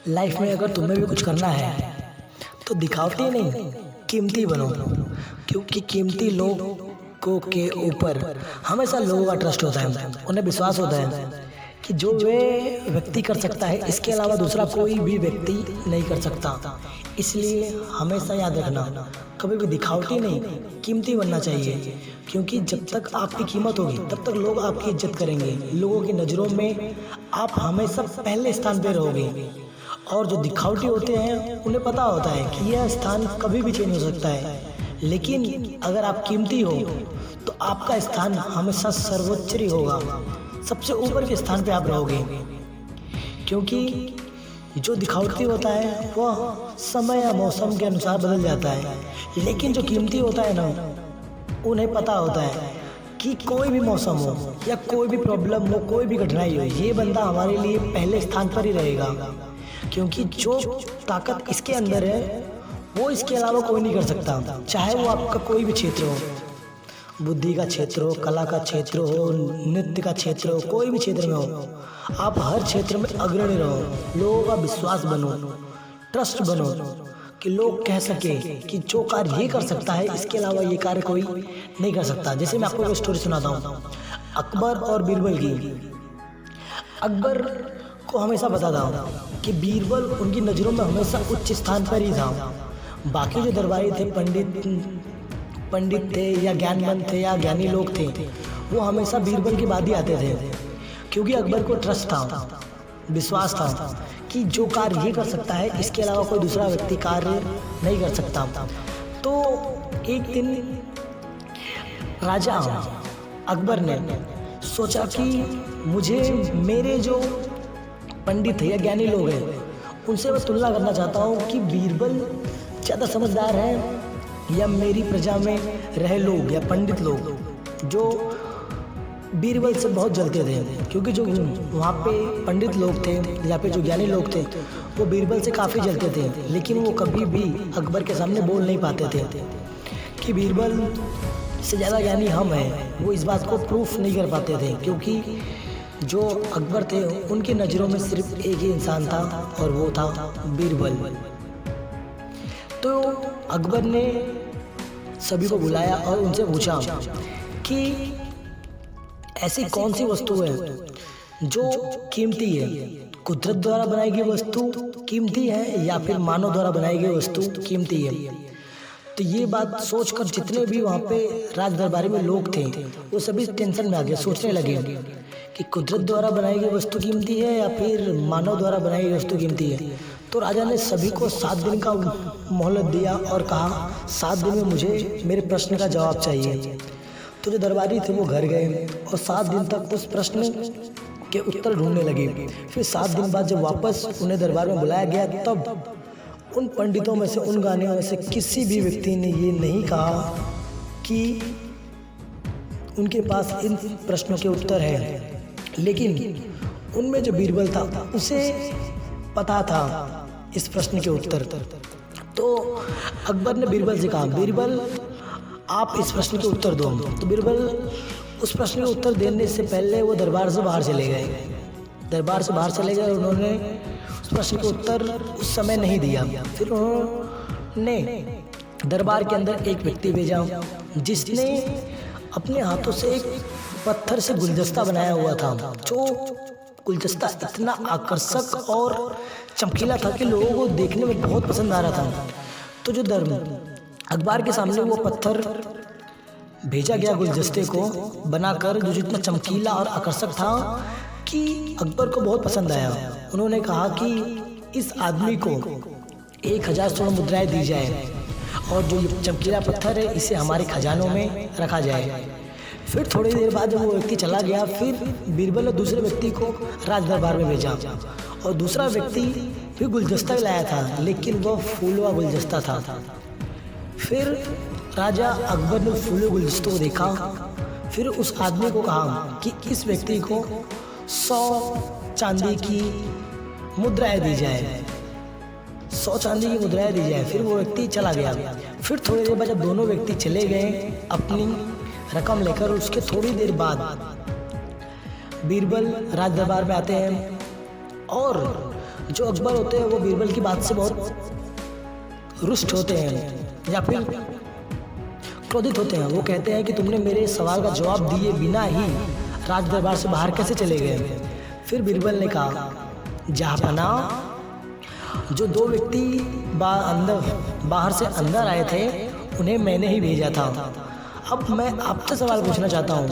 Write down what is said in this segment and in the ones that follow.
Life में अगर तुम्हें भी कुछ करना है तो दिखावटी नहीं, कीमती बनो। क्योंकि कीमती लोगों के ऊपर हमेशा लोगों का ट्रस्ट होता है, उन्हें विश्वास होता है कि जो वे व्यक्ति कर सकता है इसके अलावा दूसरा कोई भी व्यक्ति नहीं कर सकता। इसलिए हमेशा याद रखना, कभी भी दिखावटी नहीं, कीमती बनना चाहिए। क्योंकि जब तक आपकी कीमत होगी तब तक लोग आपकी इज्जत करेंगे। लोगों की नज़रों में आप हमेशा पहले स्थान पर रहोगे। और जो दिखावटी होते हैं उन्हें पता होता है कि यह स्थान कभी भी चेंज हो सकता है, लेकिन अगर आप कीमती हो तो आपका स्थान हमेशा सर्वोच्च ही होगा, सबसे ऊपर के स्थान पे आप रहोगे। क्योंकि जो दिखावटी होता है वह समय या मौसम के अनुसार बदल जाता है, लेकिन जो कीमती होता है ना, उन्हें पता होता है कि कोई भी मौसम हो या कोई भी प्रॉब्लम हो, कोई भी कठिनाई हो, ये बंदा हमारे लिए पहले स्थान पर ही रहेगा। क्योंकि जो ताकत इसके अंदर है वो इसके अलावा कोई नहीं कर सकता। चाहे वो आपका कोई भी क्षेत्र हो, बुद्धि का क्षेत्र हो, कला का क्षेत्र हो, नृत्य का क्षेत्र हो, कोई भी क्षेत्र में हो, आप हर क्षेत्र में अग्रणी रहो। लोगों का विश्वास बनो, ट्रस्ट बनो, कि लोग कह सके कि जो कार्य ये कर सकता है इसके अलावा ये कार्य कोई नहीं कर सकता। जैसे मैं आपको एक स्टोरी सुनाता हूँ अकबर और बीरबल की। अकबर को हमेशा पता था कि बीरबल उनकी नज़रों में हमेशा उच्च स्थान पर ही था। बाकी जो दरबारी थे, पंडित थे या ज्ञानमंद थे या ज्ञानी लोग थे, वो हमेशा बीरबल की बात ही आते थे। क्योंकि अकबर को ट्रस्ट था, विश्वास था कि जो कार्य ये कर सकता है इसके अलावा कोई दूसरा व्यक्ति कार्य नहीं कर सकता। तो एक दिन राजा अकबर ने सोचा कि मुझे मेरे जो पंडित है या ज्ञानी लोग हैं उनसे मैं तुलना करना चाहता हूँ कि बीरबल ज़्यादा समझदार है या मेरी प्रजा में रहे लोग या पंडित लोग जो बीरबल से बहुत जलते थे। क्योंकि जो वहाँ पे पंडित लोग थे या फिर जो ज्ञानी लोग थे वो बीरबल से काफ़ी जलते थे, लेकिन वो कभी भी अकबर के सामने बोल नहीं पाते थे कि बीरबल से ज़्यादा ज्ञानी हम हैं। वो इस बात को प्रूफ नहीं कर पाते थे, क्योंकि जो अकबर थे उनकी नज़रों में सिर्फ एक ही इंसान था और वो था बीरबल। तो अकबर ने सभी को बुलाया और उनसे पूछा कि ऐसी कौन सी वस्तु है जो कीमती है, कुदरत द्वारा बनाई गई वस्तु कीमती है या फिर मानव द्वारा बनाई गई वस्तु कीमती है। तो ये बात सोचकर जितने भी वहाँ पे राज दरबारी में लोग थे वो सभी टेंशन में आ गए, सोचने लगे कि कुदरत द्वारा बनाई गई वस्तु कीमती है या फिर मानव द्वारा बनाई गई वस्तु कीमती है। तो राजा ने सभी को 7 दिन का मोहलत दिया और कहा 7 दिन में मुझे मेरे प्रश्न का जवाब चाहिए। तो जो दरबारी थे वो घर गए और 7 दिन तक उस प्रश्न के उत्तर ढूंढने लगे। फिर 7 दिन बाद जब वापस उन्हें दरबार में बुलाया गया तब उन पंडितों में से, उन ज्ञानियों में से किसी भी व्यक्ति ने ये नहीं कहा कि उनके पास इन प्रश्नों के उत्तर हैं। लेकिन उनमें जो बीरबल था उसे पता था इस प्रश्न के उत्तर। तो अकबर ने बीरबल से कहा, बीरबल आप इस प्रश्न के उत्तर दो। तो बीरबल उस प्रश्न के उत्तर देने से पहले वो दरबार से बाहर चले गए। दरबार से बाहर चले गए, उन्होंने उस प्रश्न के उत्तर उस समय नहीं दिया। फिर उन्होंने दरबार के अंदर एक व्यक्ति भेजा जिसने अपने हाथों से एक पत्थर से गुलदस्ता बनाया हुआ था। जो गुलदस्ता इतना आकर्षक और चमकीला था कि लोगों को देखने में बहुत पसंद आ रहा था। तो जो अकबर के सामने वो पत्थर भेजा गया गुलदस्ते को बनाकर, जो इतना चमकीला और आकर्षक था कि अकबर को बहुत पसंद आया। उन्होंने कहा कि इस आदमी को 1000 स्वर्ण मुद्राएं दी जाए और जो ये चमकीला पत्थर है इसे हमारे खजानों में रखा जाए। फिर थोड़ी देर बाद जब वो व्यक्ति चला गया, फिर बीरबल ने दूसरे व्यक्ति को राज दरबार में भेजा और दूसरा व्यक्ति भी गुलदस्ता लाया था, लेकिन वह फूलों का गुलदस्ता था। फिर राजा अकबर ने फूलों गुलदस्तों को देखा। फिर उस आदमी को कहा कि इस व्यक्ति को 100 चांदी की मुद्राएं दी जाए, 100 चांदी की मुद्राएं दी जाए। फिर वो व्यक्ति चला गया। फिर थोड़ी देर बाद जब दोनों व्यक्ति चले गए अपनी रकम लेकर, उसके थोड़ी देर बाद बीरबल राज दरबार में आते हैं और जो अकबर होते हैं वो बीरबल की बात से बहुत रुष्ट होते हैं या फिर क्रोधित होते हैं। वो कहते हैं कि तुमने मेरे सवाल का जवाब दिए बिना ही राज दरबार से बाहर कैसे चले गए। फिर बीरबल ने कहा, जहाँपना, जो दो व्यक्ति बाहर से अंदर आए थे उन्हें मैंने ही भेजा था। अब मैं आपसे सवाल पूछना चाहता हूँ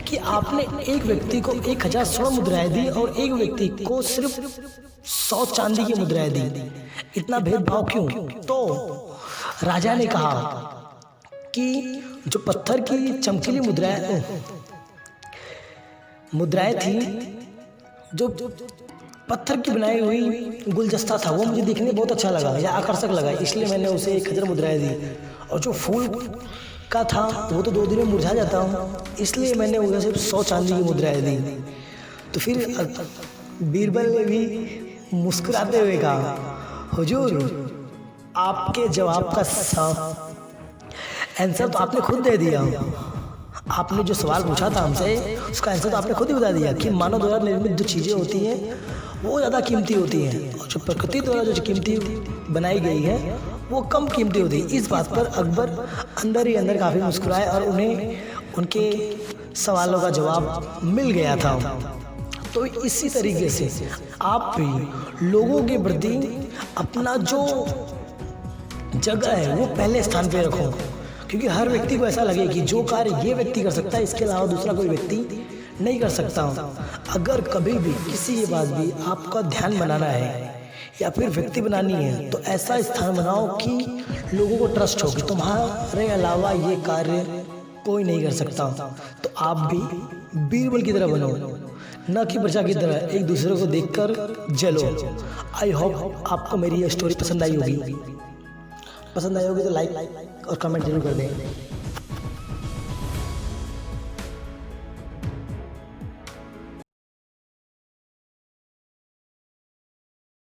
कि आपने एक व्यक्ति को 1000 स्वर्ण मुद्राएं दी और एक व्यक्ति को सिर्फ 100 चांदी की मुद्राएं दी, इतना भेदभाव क्यों? तो राजा ने कहा कि जो पत्थर की चमकीली मुद्राएं थी, जो पत्थर की बनाई हुई गुलदस्ता था, वो मुझे देखने बहुत अच्छा लगा या आकर्षक लगा, इसलिए मैंने उसे 1000 मुद्राएं दी। और जो फूल का था वो तो 2 दिन में मुरझा जाता हूँ, इसलिए मैंने उसे सिर्फ 100 चांदी की मुद्राएं दी। तो फिर बीरबल ने भी मुस्कुराते हुए कहा, हुजूर, आपके जवाब का आंसर तो आपने खुद दे दिया। आपने जो सवाल पूछा था हमसे उसका आंसर तो आपने खुद ही बता दिया कि मानव द्वारा निर्मित जो चीज़ें होती हैं वो ज़्यादा कीमती होती हैं और जो प्रकृति द्वारा जो कीमती बनाई गई है वो कम कीमती होती है। इस बात पर अकबर अंदर ही अंदर काफ़ी मुस्कुराए और उन्हें उनके सवालों का जवाब मिल गया था। तो इसी तरीके से आप भी लोगों के प्रति अपना जो जगह है वो पहले स्थान पे रखो, क्योंकि हर व्यक्ति को ऐसा लगे कि जो कार्य ये व्यक्ति कर सकता है इसके अलावा दूसरा कोई व्यक्ति नहीं कर सकता। अगर कभी भी किसी के पास भी आपका ध्यान बनाना है या फिर व्यक्ति बनानी है तो ऐसा स्थान बनाओ कि लोगों को ट्रस्ट हो कि तुम्हारे अलावा ये कार्य कोई नहीं कर सकता। तो आप भी बीरबल की तरह बनो, न कि प्रजा की तरह एक दूसरे को देखकर जलो। आई होप आपको मेरी ये स्टोरी पसंद आई होगी। तो लाइक और कमेंट जरूर कर दें।